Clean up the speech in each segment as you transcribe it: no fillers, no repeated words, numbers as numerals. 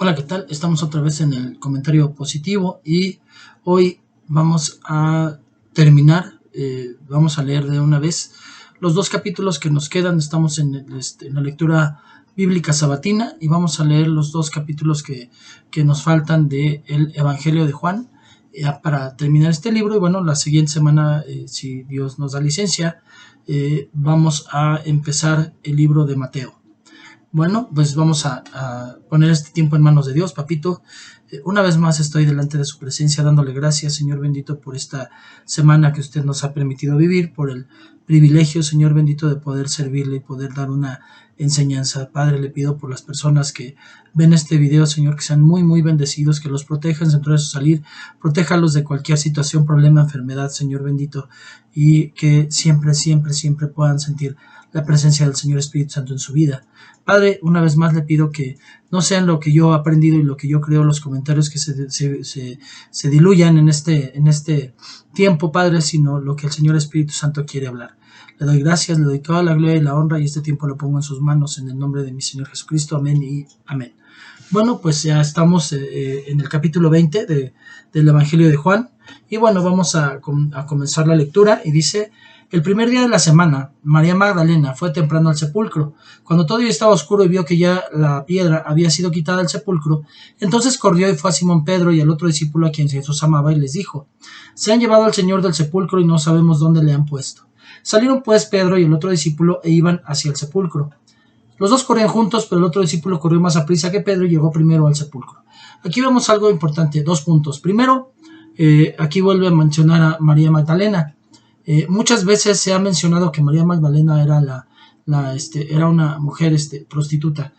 Hola, ¿qué tal? Estamos otra vez en el comentario positivo y hoy vamos a terminar, vamos a leer de una vez los dos capítulos que nos quedan. Estamos en la lectura bíblica sabatina y vamos a leer los dos capítulos que nos faltan del Evangelio de Juan para terminar este libro. Y bueno, la siguiente semana, si Dios nos da licencia, vamos a empezar el libro de Mateo. Bueno, pues vamos a poner este tiempo en manos de Dios, papito. Una vez más estoy delante de su presencia dándole gracias, Señor bendito, por esta semana que usted nos ha permitido vivir, por el privilegio, Señor bendito, de poder servirle y poder dar una enseñanza. Padre, le pido por las personas que ven este video, Señor, que sean muy, muy bendecidos, que los protejan dentro de su salir, protéjalos de cualquier situación, problema, enfermedad, Señor bendito, y que siempre, siempre, siempre puedan sentir la presencia del Señor Espíritu Santo en su vida. Padre, una vez más le pido que no sean lo que yo he aprendido y lo que yo creo, los comentarios que se diluyan en este tiempo, Padre, sino lo que el Señor Espíritu Santo quiere hablar. Le doy gracias, le doy toda la gloria y la honra, y este tiempo lo pongo en sus manos en el nombre de mi Señor Jesucristo. Amén y amén. Bueno, pues ya estamos en el capítulo 20 del Evangelio de Juan, y bueno, vamos a comenzar la lectura, y dice: el primer día de la semana, María Magdalena fue temprano al sepulcro. Cuando todavía estaba oscuro y vio que ya la piedra había sido quitada del sepulcro, entonces corrió y fue a Simón Pedro y al otro discípulo a quien Jesús amaba, y les dijo: se han llevado al Señor del sepulcro y no sabemos dónde le han puesto. Salieron pues Pedro y el otro discípulo e iban hacia el sepulcro. Los dos corrían juntos, pero el otro discípulo corrió más aprisa que Pedro y llegó primero al sepulcro. Aquí vemos algo importante, 2 puntos. Primero, aquí vuelve a mencionar a María Magdalena. Muchas veces se ha mencionado que María Magdalena era era una mujer prostituta.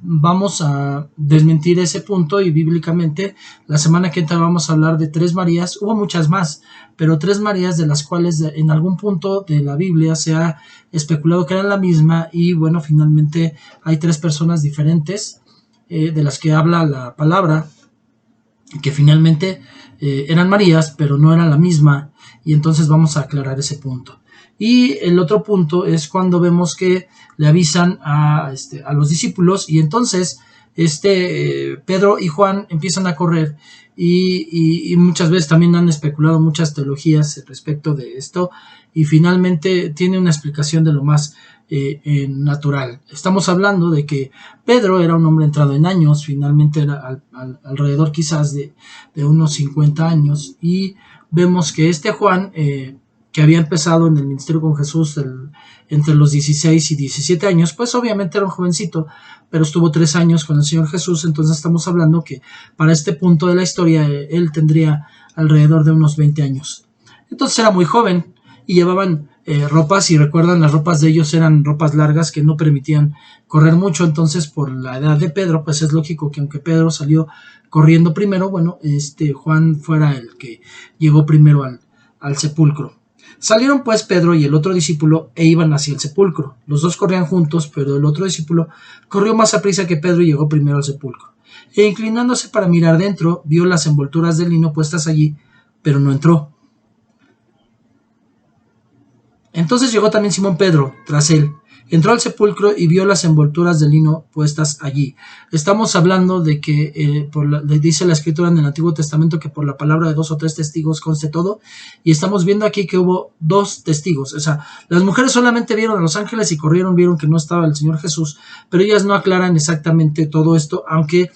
Vamos a desmentir ese punto, y bíblicamente la semana que entra vamos a hablar de 3 Marías. Hubo muchas más, pero 3 Marías de las cuales en algún punto de la Biblia se ha especulado que eran la misma, y bueno, finalmente hay 3 personas diferentes de las que habla la palabra, que finalmente eran Marías, pero no eran la misma, y entonces vamos a aclarar ese punto. Y el otro punto es cuando vemos que le avisan a los discípulos, y entonces Pedro y Juan empiezan a correr, y muchas veces también han especulado muchas teologías respecto de esto, y finalmente tiene una explicación de lo más natural. Estamos hablando de que Pedro era un hombre entrado en años, finalmente era alrededor quizás de unos 50 años, y vemos que Juan, que había empezado en el ministerio con Jesús entre los 16 y 17 años, pues obviamente era un jovencito, pero estuvo 3 años con el Señor Jesús. Entonces estamos hablando que para este punto de la historia él tendría alrededor de unos 20 años. Entonces era muy joven, y llevaban ropas, y recuerdan, las ropas de ellos eran ropas largas que no permitían correr mucho. Entonces, por la edad de Pedro, pues es lógico que aunque Pedro salió corriendo primero, bueno, Juan fuera el que llegó primero al sepulcro. Salieron pues Pedro y el otro discípulo e iban hacia el sepulcro. Los dos corrían juntos, pero el otro discípulo corrió más aprisa que Pedro y llegó primero al sepulcro. E inclinándose para mirar dentro, vio las envolturas de lino puestas allí, pero no entró. Entonces llegó también Simón Pedro tras él. Entró al sepulcro y vio las envolturas de lino puestas allí. Estamos hablando de que dice la Escritura en el Antiguo Testamento que por la palabra de 2 o 3 testigos conste todo, y estamos viendo aquí que hubo 2 testigos. O sea, las mujeres solamente vieron a los ángeles y corrieron, vieron que no estaba el Señor Jesús, pero ellas no aclaran exactamente todo esto, aunque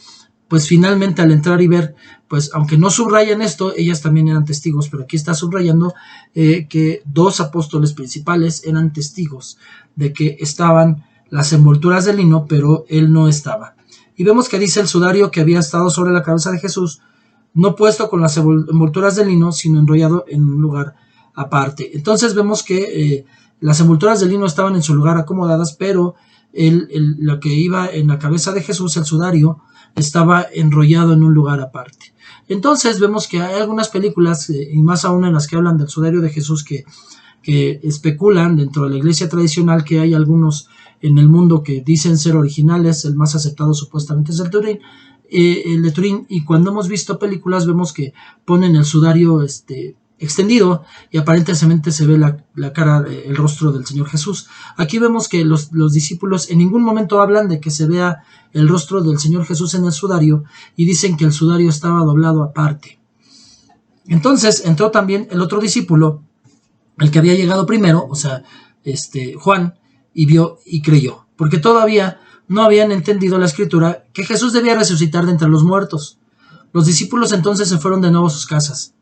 pues finalmente al entrar y ver, pues aunque no subrayan esto, ellas también eran testigos. Pero aquí está subrayando que 2 apóstoles principales eran testigos de que estaban las envolturas de lino, pero él no estaba. Y vemos que dice: el sudario que había estado sobre la cabeza de Jesús, no puesto con las envolturas de lino, sino enrollado en un lugar aparte. Entonces vemos que las envolturas de lino estaban en su lugar acomodadas, pero lo que iba en la cabeza de Jesús, el sudario, estaba enrollado en un lugar aparte. Entonces vemos que hay algunas películas, y más aún en las que hablan del sudario de Jesús, que especulan dentro de la iglesia tradicional que hay algunos en el mundo que dicen ser originales. El más aceptado supuestamente es el de Turín, y cuando hemos visto películas vemos que ponen el sudario extendido y aparentemente se ve la cara, el rostro del Señor Jesús. Aquí vemos que los discípulos en ningún momento hablan de que se vea el rostro del Señor Jesús en el sudario, y dicen que el sudario estaba doblado aparte. Entonces entró también el otro discípulo, el que había llegado primero, o sea, Juan, y vio y creyó, porque todavía no habían entendido la escritura que Jesús debía resucitar de entre los muertos. Los discípulos entonces se fueron de nuevo a sus casas,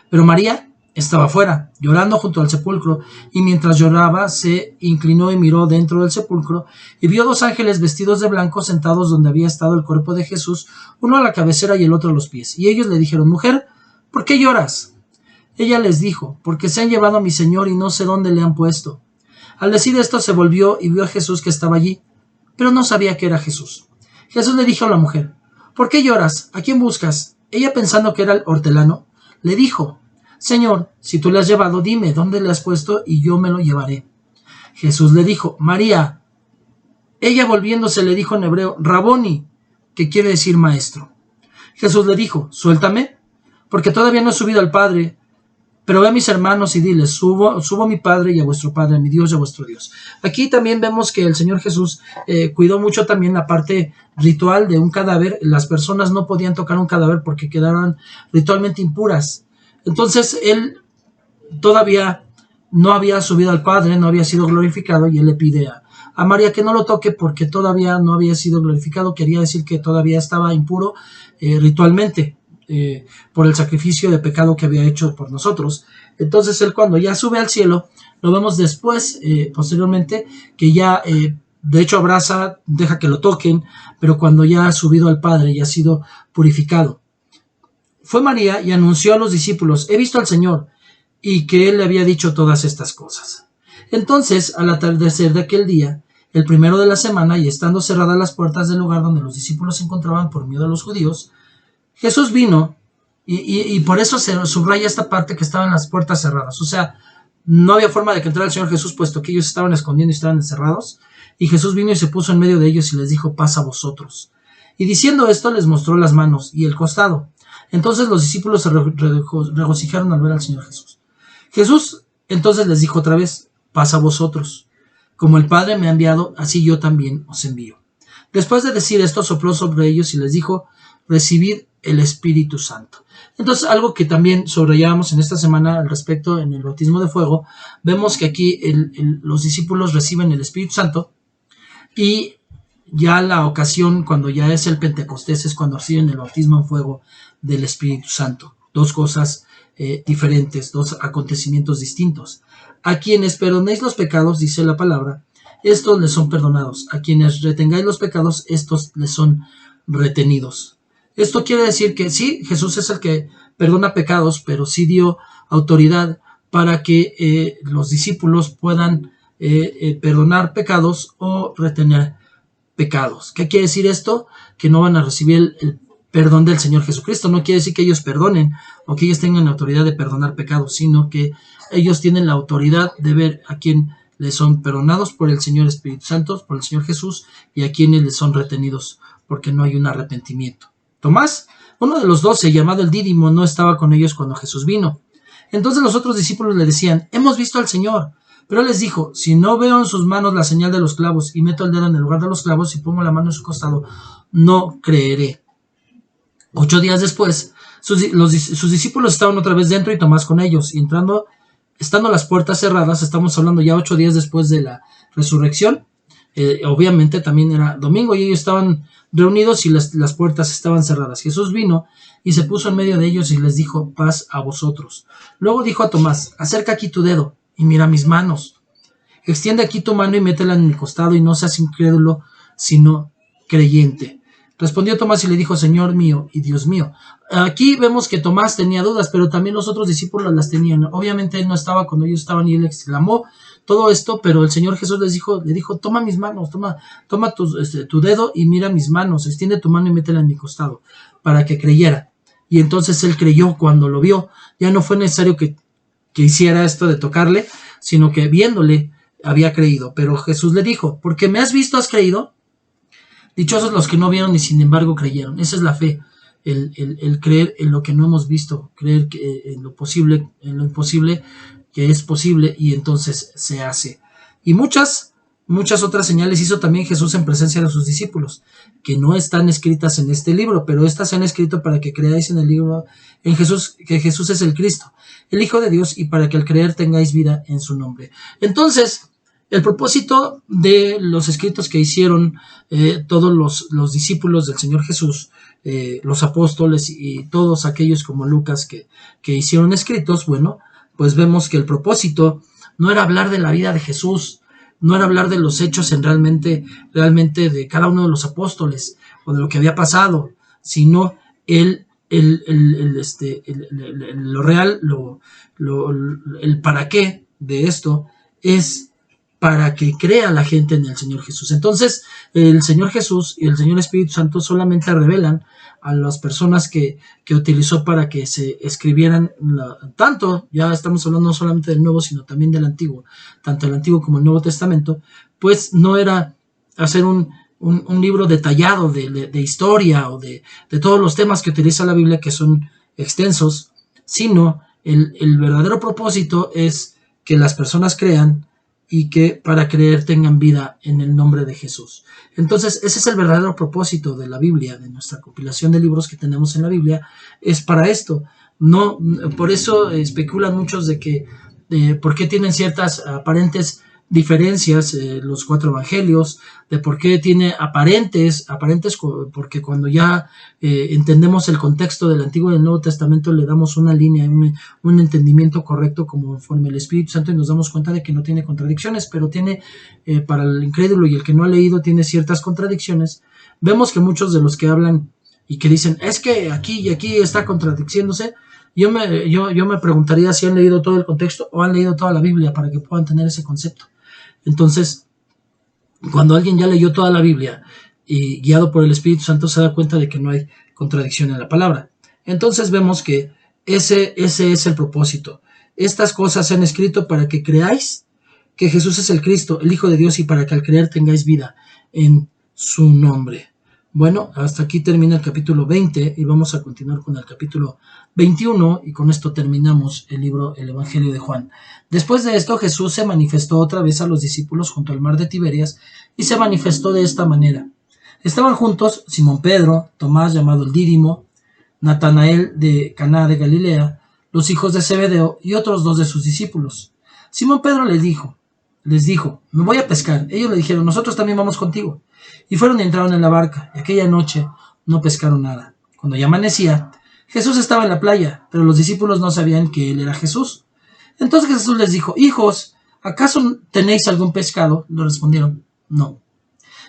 pero María estaba fuera, llorando junto al sepulcro, y mientras lloraba se inclinó y miró dentro del sepulcro, y vio dos ángeles vestidos de blanco sentados donde había estado el cuerpo de Jesús, uno a la cabecera y el otro a los pies. Y ellos le dijeron: Mujer, ¿por qué lloras? Ella les dijo: Porque se han llevado a mi Señor y no sé dónde le han puesto. Al decir esto se volvió y vio a Jesús que estaba allí, pero no sabía que era Jesús. Jesús le dijo a la mujer: ¿Por qué lloras? ¿A quién buscas? Ella, pensando que era el hortelano, le dijo: Señor, si tú le has llevado, dime dónde le has puesto y yo me lo llevaré. Jesús le dijo: María. Ella, volviéndose, le dijo en hebreo: Raboni, que quiere decir maestro. Jesús le dijo: Suéltame, porque todavía no he subido al Padre, pero ve a mis hermanos y diles: subo a mi Padre y a vuestro Padre, a mi Dios y a vuestro Dios. Aquí también vemos que el Señor Jesús cuidó mucho también la parte ritual de un cadáver. Las personas no podían tocar un cadáver porque quedaban ritualmente impuras. Entonces él todavía no había subido al Padre, no había sido glorificado, y él le pide a María que no lo toque porque todavía no había sido glorificado. Quería decir que todavía estaba impuro ritualmente, por el sacrificio de pecado que había hecho por nosotros. Entonces él, cuando ya sube al cielo, lo vemos después, posteriormente, que ya de hecho abraza, deja que lo toquen, pero cuando ya ha subido al Padre y ha sido purificado. Fue María y anunció a los discípulos: He visto al Señor, y que él le había dicho todas estas cosas. Entonces, al atardecer de aquel día, el primero de la semana, y estando cerradas las puertas del lugar donde los discípulos se encontraban por miedo a los judíos, Jesús vino, y por eso se subraya esta parte, que estaban las puertas cerradas. O sea, no había forma de que entrara el Señor Jesús, puesto que ellos estaban escondiendo y estaban encerrados. Y Jesús vino y se puso en medio de ellos y les dijo: Paz a vosotros. Y diciendo esto, les mostró las manos y el costado. Entonces los discípulos se regocijaron al ver al Señor Jesús. Jesús entonces les dijo otra vez: Paz a vosotros. Como el Padre me ha enviado, así yo también os envío. Después de decir esto, sopló sobre ellos y les dijo: Recibid el Espíritu Santo. Entonces, algo que también subrayábamos en esta semana al respecto, en el bautismo de fuego, vemos que aquí los discípulos reciben el Espíritu Santo, y ya la ocasión, cuando ya es el Pentecostés, es cuando reciben el bautismo en fuego del Espíritu Santo. Dos cosas diferentes, dos acontecimientos distintos. A quienes perdonéis los pecados, dice la palabra, estos les son perdonados. A quienes retengáis los pecados, estos les son retenidos. Esto quiere decir que sí, Jesús es el que perdona pecados, pero sí dio autoridad para que los discípulos puedan perdonar pecados o retener pecados. ¿Qué quiere decir esto? Que no van a recibir el perdón del Señor Jesucristo. No quiere decir que ellos perdonen o que ellos tengan la autoridad de perdonar pecados, sino que ellos tienen la autoridad de ver a quién les son perdonados por el Señor Espíritu Santo, por el Señor Jesús, y a quienes les son retenidos porque no hay un arrepentimiento. Tomás, uno de los 12, llamado el Dídimo, no estaba con ellos cuando Jesús vino. Entonces los otros discípulos le decían: Hemos visto al Señor. Pero él les dijo: Si no veo en sus manos la señal de los clavos, y meto el dedo en el lugar de los clavos, y pongo la mano en su costado, no creeré. 8 días después, sus discípulos estaban otra vez dentro y Tomás con ellos, y estando las puertas cerradas, estamos hablando ya 8 días después de la resurrección. Obviamente también era domingo y ellos estaban reunidos y las puertas estaban cerradas. Jesús vino y se puso en medio de ellos y les dijo: Paz a vosotros. Luego dijo a Tomás: Acerca aquí tu dedo y mira mis manos. Extiende aquí tu mano y métela en mi costado, y no seas incrédulo, sino creyente. Respondió Tomás y le dijo: Señor mío y Dios mío. Aquí vemos que Tomás tenía dudas, pero también los otros discípulos las tenían. Obviamente él no estaba cuando ellos estaban, y él exclamó todo esto, pero el Señor Jesús le dijo: Toma mis manos, toma tu dedo y mira mis manos, extiende tu mano y métela en mi costado, para que creyera. Y entonces él creyó cuando lo vio. Ya no fue necesario que hiciera esto de tocarle, sino que viéndole había creído. Pero Jesús le dijo: Porque me has visto, has creído. Dichosos los que no vieron y sin embargo creyeron. Esa es la fe. el creer en lo que no hemos visto, creer que, en lo posible, en lo imposible, que es posible, y entonces se hace. Y muchas otras señales hizo también Jesús en presencia de sus discípulos, que no están escritas en este libro, pero estas se han escrito para que creáis en el libro, en Jesús, que Jesús es el Cristo, el Hijo de Dios, y para que al creer tengáis vida en su nombre. Entonces, el propósito de los escritos que hicieron todos los discípulos del Señor Jesús, los apóstoles y todos aquellos como Lucas que hicieron escritos, bueno, pues vemos que el propósito no era hablar de la vida de Jesús, no era hablar de los hechos en realmente de cada uno de los apóstoles o de lo que había pasado, sino lo real, el para qué de esto es para que crea la gente en el Señor Jesús. Entonces, el Señor Jesús y el Señor Espíritu Santo solamente revelan a las personas que utilizó para que se escribieran, tanto, ya estamos hablando no solamente del Nuevo, sino también del Antiguo, tanto el Antiguo como el Nuevo Testamento, pues no era hacer un libro detallado de historia o de todos los temas que utiliza la Biblia, que son extensos, sino el verdadero propósito es que las personas crean y que para creer tengan vida en el nombre de Jesús. Entonces, ese es el verdadero propósito de la Biblia, de nuestra compilación de libros que tenemos en la Biblia, es para esto. No, por eso especulan muchos de que por qué tienen ciertas aparentes diferencias los 4 evangelios, de por qué tiene aparentes, porque cuando ya entendemos el contexto del Antiguo y del Nuevo Testamento le damos una línea, un entendimiento correcto conforme el Espíritu Santo, y nos damos cuenta de que no tiene contradicciones, pero tiene, para el incrédulo y el que no ha leído, tiene ciertas contradicciones. Vemos que muchos de los que hablan y que dicen, es que aquí y aquí está contradiciéndose, yo me preguntaría si han leído todo el contexto o han leído toda la Biblia para que puedan tener ese concepto. Entonces, cuando alguien ya leyó toda la Biblia y guiado por el Espíritu Santo se da cuenta de que no hay contradicción en la palabra. Entonces vemos que ese es el propósito. Estas cosas se han escrito para que creáis que Jesús es el Cristo, el Hijo de Dios, y para que al creer tengáis vida en su nombre. Bueno, hasta aquí termina el capítulo 20 y vamos a continuar con el capítulo 21 y con esto terminamos el Evangelio de Juan. Después de esto, Jesús se manifestó otra vez a los discípulos junto al mar de Tiberias y se manifestó de esta manera. Estaban juntos Simón Pedro, Tomás llamado el Dídimo, Natanael de Caná de Galilea, los hijos de Zebedeo y otros 2 de sus discípulos. Simón Pedro les dijo, me voy a pescar. Ellos le dijeron, nosotros también vamos contigo. Y fueron y entraron en la barca, y aquella noche no pescaron nada. Cuando ya amanecía, Jesús estaba en la playa, pero los discípulos no sabían que él era Jesús. Entonces Jesús les dijo, hijos, ¿acaso tenéis algún pescado? Le respondieron, no.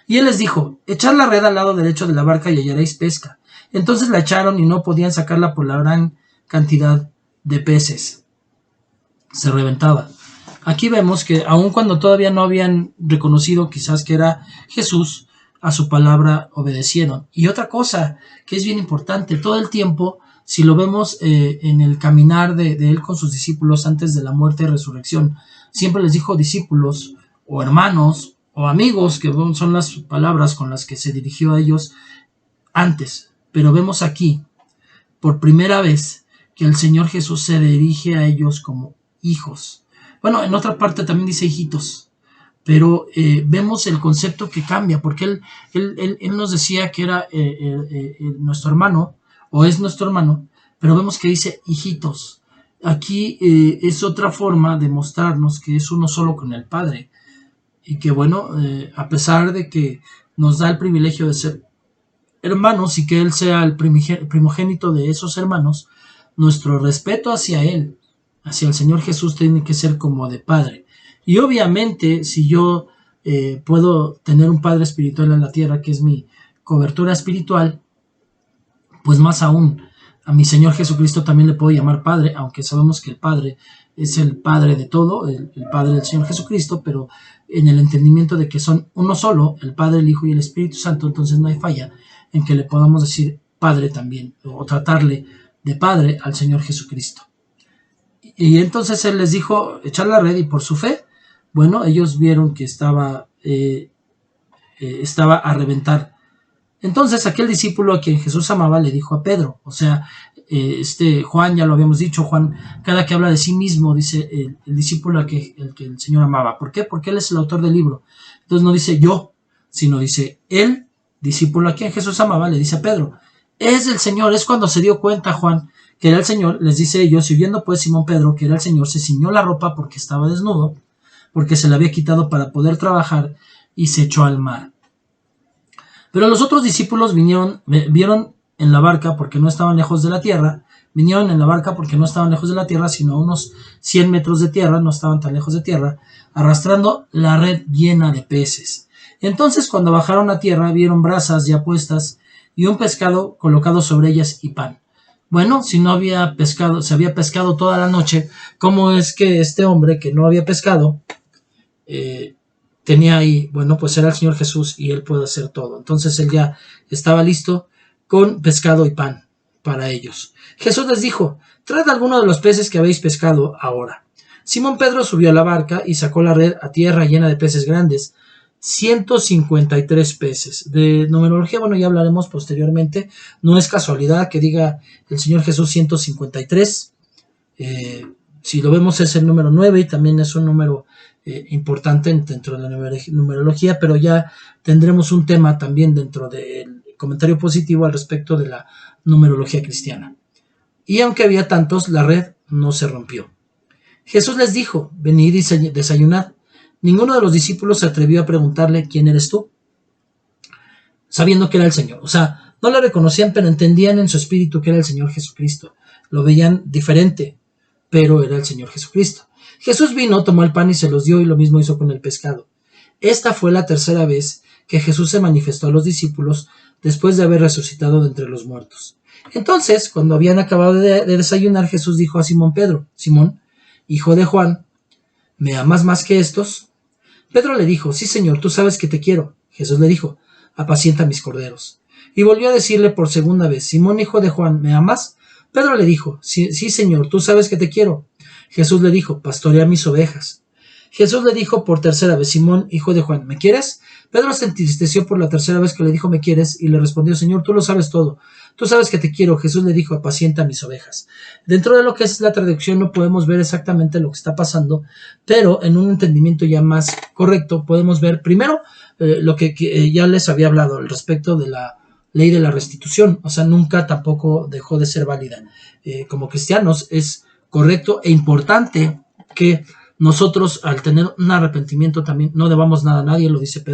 Y él les dijo, echad la red al lado derecho de la barca y hallaréis pesca. Entonces la echaron y no podían sacarla por la gran cantidad de peces. Se reventaba. Aquí vemos que aun cuando todavía no habían reconocido quizás que era Jesús, a su palabra obedecieron. Y otra cosa que es bien importante, todo el tiempo, si lo vemos en el caminar de él con sus discípulos antes de la muerte y resurrección, siempre les dijo discípulos o hermanos o amigos, que son las palabras con las que se dirigió a ellos antes. Pero vemos aquí, por primera vez, que el Señor Jesús se dirige a ellos como hijos. Bueno, en otra parte también dice hijitos, pero vemos el concepto que cambia, porque él nos decía que era nuestro hermano, o es nuestro hermano, pero vemos que dice hijitos. Aquí es otra forma de mostrarnos que es uno solo con el Padre, y que bueno, a pesar de que nos da el privilegio de ser hermanos y que Él sea el primogénito de esos hermanos, nuestro respeto hacia Él, hacia el Señor Jesús, tiene que ser como de padre. Y obviamente, si yo puedo tener un padre espiritual en la tierra, que es mi cobertura espiritual, pues más aún, a mi Señor Jesucristo también le puedo llamar Padre, aunque sabemos que el Padre es el Padre de todo, el Padre del Señor Jesucristo, pero en el entendimiento de que son uno solo, el Padre, el Hijo y el Espíritu Santo, entonces no hay falla en que le podamos decir Padre también, o tratarle de Padre al Señor Jesucristo. Y entonces Él les dijo, echar la red, y por su fe, bueno, ellos vieron que estaba a reventar Entonces aquel discípulo a quien Jesús amaba le dijo a Pedro, o sea, Juan, ya lo habíamos dicho, Juan, cada que habla de sí mismo, dice el discípulo al que el Señor amaba. ¿Por qué? Porque él es el autor del libro. Entonces no dice yo, sino dice el discípulo a quien Jesús amaba, le dice a Pedro, es el Señor. Es cuando se dio cuenta Juan que era el Señor, les dice ellos, y viendo pues Simón Pedro que era el Señor, se ciñó la ropa porque estaba desnudo, porque se la había quitado para poder trabajar, y se echó al mar. Pero los otros discípulos vieron en la barca, porque no estaban lejos de la tierra, vinieron en la barca porque no estaban lejos de la tierra, sino a unos 100 metros de tierra, no estaban tan lejos de tierra, arrastrando la red llena de peces. Entonces, cuando bajaron a tierra, vieron brasas ya puestas y un pescado colocado sobre ellas y pan. Bueno, si no había pescado, se había pescado toda la noche, ¿cómo es que este hombre que no había pescado tenía ahí? Bueno, pues era el Señor Jesús y él puede hacer todo. Entonces él ya estaba listo con pescado y pan para ellos. Jesús les dijo, traed alguno de los peces que habéis pescado ahora. Simón Pedro subió a la barca y sacó la red a tierra llena de peces grandes, 153 peces. De numerología, bueno, ya hablaremos posteriormente. No es casualidad que diga el Señor Jesús 153. Si lo vemos es el número 9 y también es un número importante dentro de la numerología, pero ya tendremos un tema también dentro del comentario positivo al respecto de la numerología cristiana. Y aunque había tantos, la red no se rompió. Jesús les dijo, venid y desayunad. Ninguno de los discípulos se atrevió a preguntarle, ¿quién eres tú?, sabiendo que era el Señor. O sea, no lo reconocían, pero entendían en su espíritu que era el Señor Jesucristo. Lo veían diferente, pero era el Señor Jesucristo. Jesús vino, tomó el pan y se los dio, y lo mismo hizo con el pescado. Esta fue la tercera vez que Jesús se manifestó a los discípulos después de haber resucitado de entre los muertos. Entonces, cuando habían acabado de desayunar, Jesús dijo a Simón Pedro, Simón, hijo de Juan, ¿me amas más que estos? Pedro le dijo, sí, Señor, tú sabes que te quiero. Jesús le dijo, apacienta mis corderos. Y volvió a decirle por segunda vez, Simón, hijo de Juan, ¿me amas? Pedro le dijo, sí, Señor, tú sabes que te quiero. Jesús le dijo, pastorea mis ovejas. Jesús le dijo por tercera vez, Simón, hijo de Juan, ¿me quieres? Pedro se entristeció por la tercera vez que le dijo, ¿me quieres? Y le respondió, Señor, tú lo sabes todo. Tú sabes que te quiero. Jesús le dijo, apacienta mis ovejas. Dentro de lo que es la traducción no podemos ver exactamente lo que está pasando, pero en un entendimiento ya más correcto podemos ver primero lo que ya les había hablado al respecto de la ley de la restitución. O sea, nunca tampoco dejó de ser válida. Como cristianos es correcto e importante que nosotros, al tener un arrepentimiento, también no debamos nada a nadie, lo dice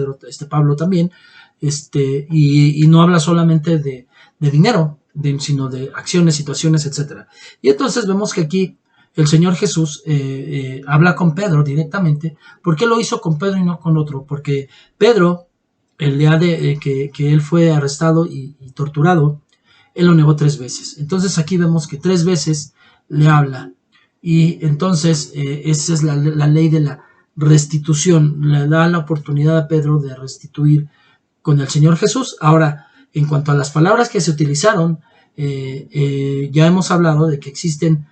Pablo también, y no habla solamente de dinero, sino de acciones, situaciones, etc. Y entonces vemos que aquí el Señor Jesús habla con Pedro directamente. ¿Por qué lo hizo con Pedro y no con otro? Porque Pedro, el día de que él fue arrestado y torturado, él lo negó 3 veces. Entonces aquí vemos que 3 veces le habla. Y entonces esa es la ley de la restitución. Le da la oportunidad a Pedro de restituir con el Señor Jesús. Ahora, en cuanto a las palabras que se utilizaron, ya hemos hablado de que existen,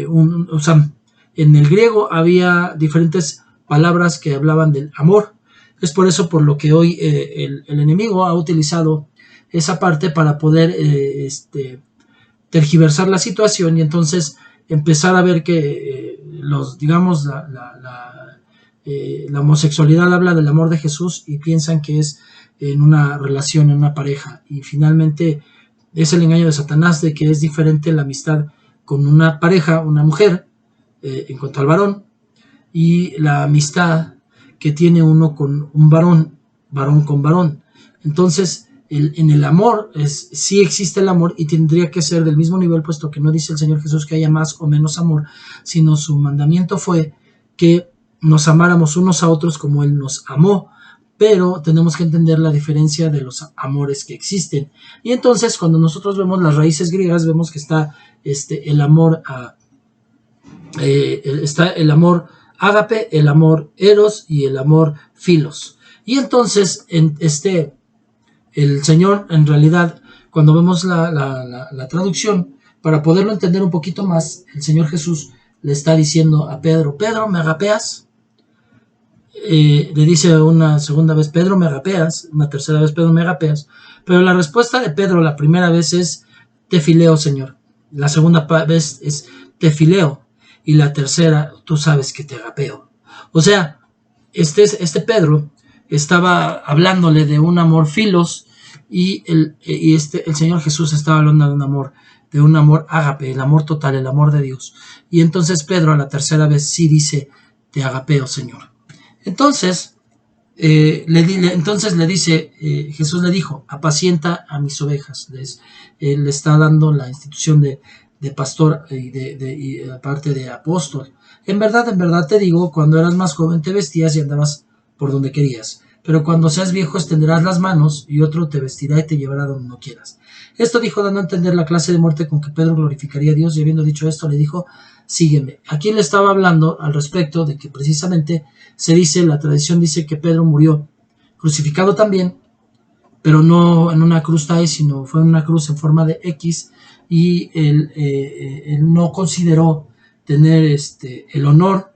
o sea, en el griego había diferentes palabras que hablaban del amor. Es por eso por lo que hoy el enemigo ha utilizado esa parte para poder tergiversar la situación y entonces empezar a ver que la homosexualidad habla del amor de Jesús y piensan que es en una relación, en una pareja, y finalmente es el engaño de Satanás de que es diferente la amistad con una pareja, una mujer, en cuanto al varón, y la amistad que tiene uno con un varón con varón. Entonces, en el amor sí existe el amor y tendría que ser del mismo nivel, puesto que no dice el Señor Jesús que haya más o menos amor, sino su mandamiento fue que nos amáramos unos a otros como Él nos amó, pero tenemos que entender la diferencia de los amores que existen. Y entonces cuando nosotros vemos las raíces griegas, vemos que está el amor está el amor ágape, el amor eros y el amor filos. Y entonces el Señor, en realidad, cuando vemos la traducción, para poderlo entender un poquito más, el Señor Jesús le está diciendo a Pedro, Pedro, ¿me agapeas? Le dice una segunda vez, Pedro, ¿me agapeas? Una tercera vez, Pedro, ¿me agapeas? Pero la respuesta de Pedro la primera vez es: te fileo, Señor. La segunda vez es: te fileo. Y la tercera: tú sabes que te agapeo. O sea, este Pedro estaba hablándole de un amor filos, y el Señor Jesús estaba hablando de un amor ágape, el amor total, el amor de Dios. Y entonces Pedro a la tercera vez sí dice: te agapeo, Señor. Entonces le dice, Jesús le dijo: apacienta a mis ovejas. Él le está dando la institución de pastor y aparte de apóstol. En verdad te digo, cuando eras más joven te vestías y andabas por donde querías, pero cuando seas viejo extenderás las manos y otro te vestirá y te llevará donde no quieras. Esto dijo dando a entender la clase de muerte con que Pedro glorificaría a Dios, y habiendo dicho esto le dijo: sígueme. Aquí le estaba hablando al respecto de que precisamente la tradición dice que Pedro murió crucificado también, pero no en una cruz TAE, sino fue en una cruz en forma de X, y él no consideró tener el honor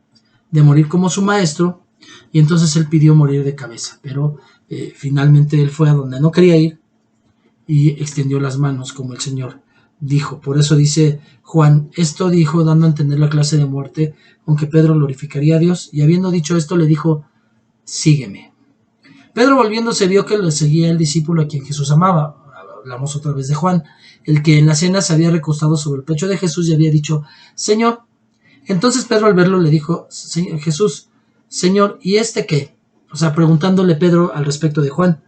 de morir como su maestro, y entonces él pidió morir de cabeza, pero finalmente él fue a donde no quería ir y extendió las manos como el Señor dijo. Por eso dice Juan: esto dijo dando a entender la clase de muerte con que Pedro glorificaría a Dios, y habiendo dicho esto le dijo: sígueme. Pedro volviéndose vio que le seguía el discípulo a quien Jesús amaba. Hablamos otra vez de Juan, el que en la cena se había recostado sobre el pecho de Jesús y había dicho: Señor. Entonces Pedro al verlo le dijo: Jesús, Señor, ¿y este qué? O sea, preguntándole Pedro al respecto de Juan.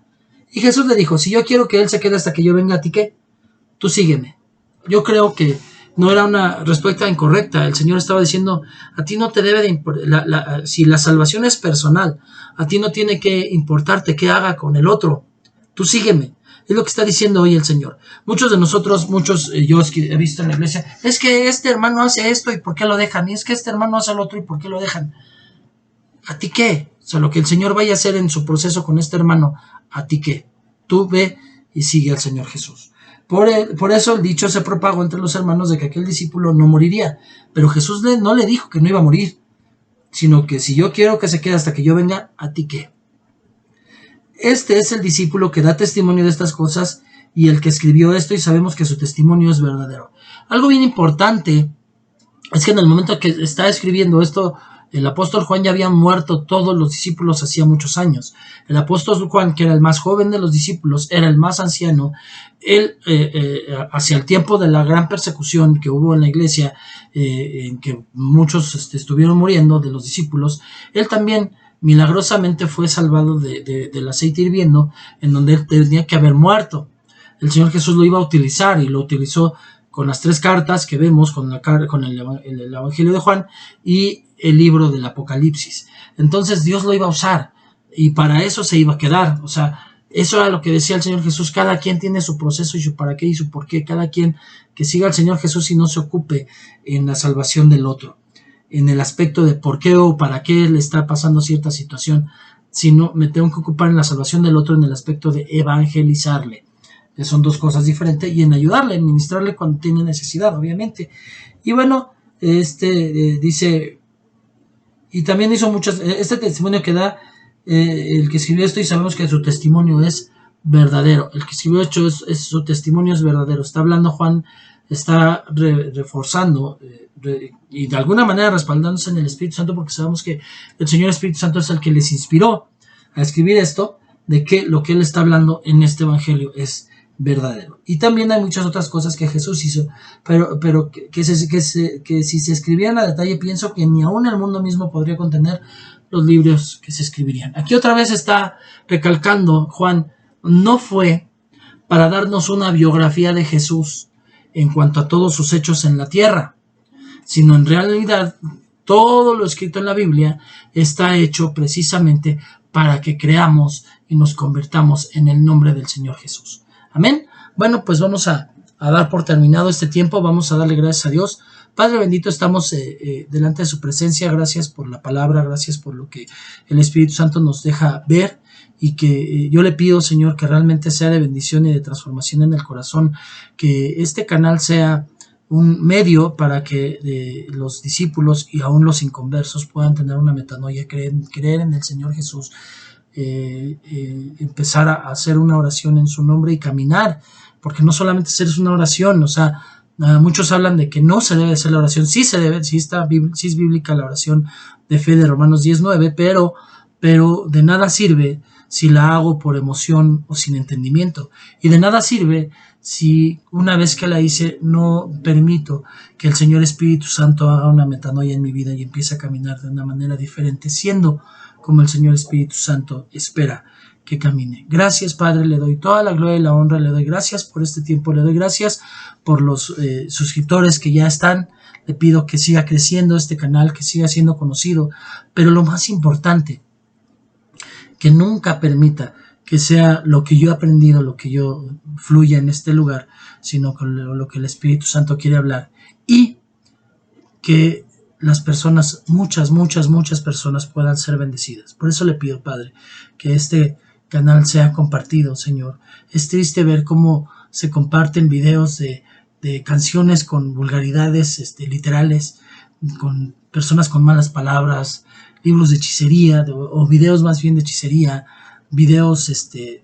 Y Jesús le dijo: si yo quiero que él se quede hasta que yo venga, ¿a ti qué? Tú sígueme. Yo creo que no era una respuesta incorrecta. El Señor estaba diciendo: a ti no te debe de importar, si la salvación es personal, a ti no tiene que importarte qué haga con el otro. Tú sígueme. Es lo que está diciendo hoy el Señor. Muchos de nosotros, yo he visto en la iglesia: es que este hermano hace esto y ¿por qué lo dejan? Y es que este hermano hace lo otro y ¿por qué lo dejan? ¿A ti qué? O sea, lo que el Señor vaya a hacer en su proceso con este hermano, ¿a ti qué? Tú ve y sigue al Señor Jesús. Por eso el dicho se propagó entre los hermanos de que aquel discípulo no moriría. Pero Jesús no le dijo que no iba a morir, sino que si yo quiero que se quede hasta que yo venga, ¿a ti qué? Este es el discípulo que da testimonio de estas cosas y el que escribió esto, y sabemos que su testimonio es verdadero. Algo bien importante es que en el momento que está escribiendo esto, el apóstol Juan ya había muerto todos los discípulos hacía muchos años. El apóstol Juan, que era el más joven de los discípulos, era el más anciano. Él, hacia el tiempo de la gran persecución que hubo en la iglesia, en que muchos estuvieron muriendo de los discípulos, él también milagrosamente fue salvado del aceite hirviendo, en donde él tenía que haber muerto. El Señor Jesús lo iba a utilizar y lo utilizó con las 3 cartas que vemos, con el Evangelio de Juan y el libro del Apocalipsis. Entonces Dios lo iba a usar y para eso se iba a quedar. O sea, eso era lo que decía el Señor Jesús: cada quien tiene su proceso y su para qué y su por qué. Cada quien que siga al Señor Jesús y no se ocupe en la salvación del otro, en el aspecto de por qué o para qué le está pasando cierta situación, sino me tengo que ocupar en la salvación del otro, en el aspecto de evangelizarle. Son 2 cosas diferentes, y en ayudarle, en ministrarle cuando tiene necesidad, obviamente. Y bueno, dice, y también hizo muchas, este testimonio que da el que escribió esto, y sabemos que su testimonio es verdadero. El que escribió esto su testimonio es verdadero. Está hablando Juan, está reforzando y de alguna manera respaldándose en el Espíritu Santo, porque sabemos que el Señor Espíritu Santo es el que les inspiró a escribir esto, de que lo que él está hablando en este evangelio es verdadero. Y también hay muchas otras cosas que Jesús hizo, pero que si se escribieran a detalle, pienso que ni aún el mundo mismo podría contener los libros que se escribirían. Aquí otra vez está recalcando Juan: no fue para darnos una biografía de Jesús en cuanto a todos sus hechos en la tierra, sino en realidad todo lo escrito en la Biblia está hecho precisamente para que creamos y nos convertamos en el nombre del Señor Jesús. Amén. Bueno, pues vamos a dar por terminado este tiempo. Vamos a darle gracias a Dios. Padre bendito, estamos delante de su presencia. Gracias por la palabra, gracias por lo que el Espíritu Santo nos deja ver, y que yo le pido, Señor, que realmente sea de bendición y de transformación en el corazón, que este canal sea un medio para que los discípulos y aún los inconversos puedan tener una metanoia, creer en el Señor Jesús, empezar a hacer una oración en su nombre y caminar, porque no solamente hacer es una oración, o sea, muchos hablan de que no se debe hacer la oración, sí se debe, sí es bíblica la oración de fe de Romanos 10:9, pero de nada sirve si la hago por emoción o sin entendimiento, y de nada sirve si una vez que la hice no permito que el Señor Espíritu Santo haga una metanoia en mi vida y empiece a caminar de una manera diferente, siendo como el Señor Espíritu Santo espera que camine. Gracias, Padre, le doy toda la gloria y la honra, le doy gracias por este tiempo, le doy gracias por los suscriptores que ya están, le pido que siga creciendo este canal, que siga siendo conocido, pero lo más importante, que nunca permita que sea lo que yo he aprendido, lo que yo fluya en este lugar, sino con lo que el Espíritu Santo quiere hablar, y que las personas, muchas personas puedan ser bendecidas. Por eso le pido, Padre, que este canal sea compartido, Señor. Es triste ver cómo se comparten videos de canciones con vulgaridades literales, con personas con malas palabras, libros de hechicería, o videos más bien de hechicería, videos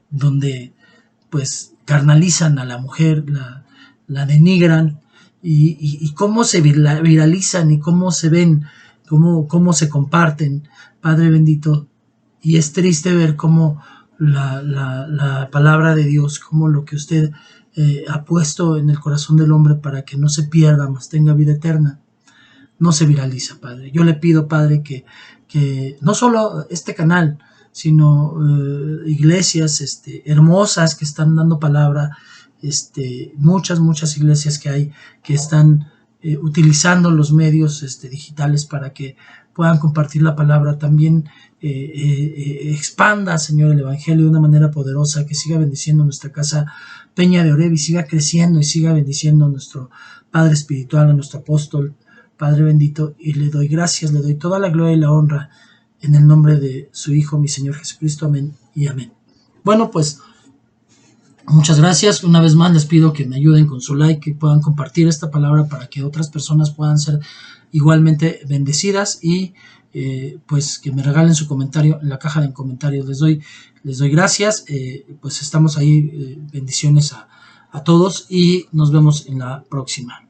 donde pues carnalizan a la mujer, la denigran, y cómo se viralizan y cómo se ven, cómo se comparten, Padre bendito. Y es triste ver cómo la palabra de Dios, como lo que usted ha puesto en el corazón del hombre para que no se pierda, mas tenga vida eterna, no se viraliza, Padre. Yo le pido, Padre, que no solo este canal, sino iglesias hermosas que están dando palabra, muchas iglesias que hay que están utilizando los medios digitales para que puedan compartir la palabra, también expanda, Señor, el Evangelio de una manera poderosa, que siga bendiciendo nuestra casa Peña de Oreb y siga creciendo y siga bendiciendo a nuestro Padre espiritual, a nuestro apóstol, Padre bendito, y le doy gracias, le doy toda la gloria y la honra en el nombre de su Hijo, mi Señor Jesucristo. Amén y amén. Bueno, pues muchas gracias. Una vez más les pido que me ayuden con su like, que puedan compartir esta palabra para que otras personas puedan ser igualmente bendecidas, y pues que me regalen su comentario en la caja de comentarios. Les doy gracias. Pues estamos ahí. Bendiciones a todos y nos vemos en la próxima.